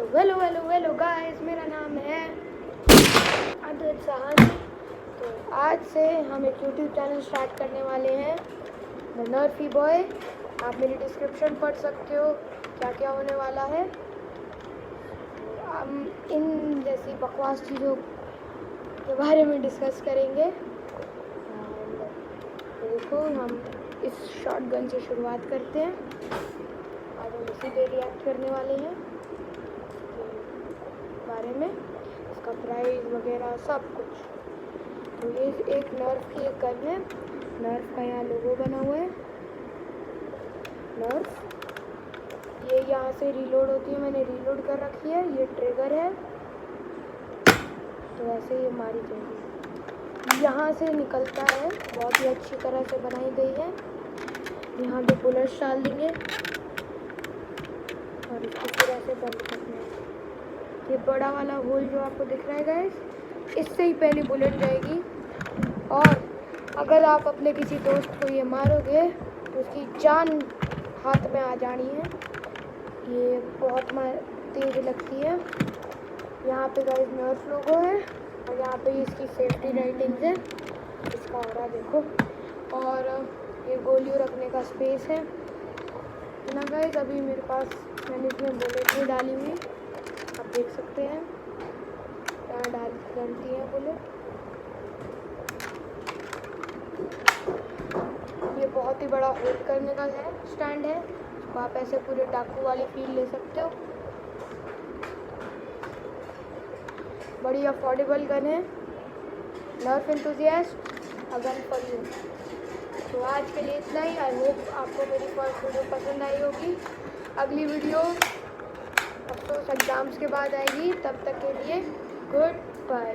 Hello guys, मेरा नाम है आदित्य सहानी। तो आज से हम एक यूट्यूब चैनल स्टार्ट करने वाले हैं, द नर्फी बॉय। आप मेरी डिस्क्रिप्शन पढ़ सकते हो क्या क्या होने वाला है। हम इन जैसी बकवास चीज़ों के बारे में डिस्कस करेंगे। तो देखो, हम इस शॉटगन से शुरुआत करते हैं। आज हम इसी पे रिएक्ट करने वाले हैं बारे में, इसका प्राइस वगैरह सब कुछ। तो ये एक नर्फ की एक गन है। नर्फ का यहाँ लोगो बना हुआ है। नर्फ ये यहाँ से रीलोड होती है, मैंने रीलोड कर रखी है। ये ट्रिगर है, तो ऐसे ये मारी जाएगी। यहाँ से निकलता है, बहुत ही अच्छी तरह से बनाई गई है। यहाँ पे बुलेट्स डाल देंगे और इसको फिर ऐसे बंद करना है। ये बड़ा वाला होल जो आपको दिख रहा है गाइस, इससे ही पहली बुलेट जाएगी। और अगर आप अपने किसी दोस्त को ये मारोगे तो उसकी जान हाथ में आ जानी है। ये बहुत तेज लगती है। यहाँ पे गाइस नर्फ लोगो है और यहाँ पे इसकी सेफ्टी राइटिंग्स है। इसका ऑरा देखो, और ये गोलियों रखने का स्पेस है ना गाइस। अभी मेरे पास मैंने इसमें बुलेट नहीं डाली हुई, आप देख सकते हैं यहाँ डालती है बुलेट। ये बहुत ही बड़ा होल्ड करने का है स्टैंड है, तो आप ऐसे पूरे डाकू वाली फील ले सकते हो। बड़ी अफोर्डेबल गन है, नर्फ enthusiast, a gun for you. तो आज के लिए इतना ही। आई होप आपको मेरी फर्स्ट वीडियो पसंद आई होगी। अगली वीडियो अफसोस एग्ज़ाम्स के बाद आएगी। तब तक के लिए गुड बाय।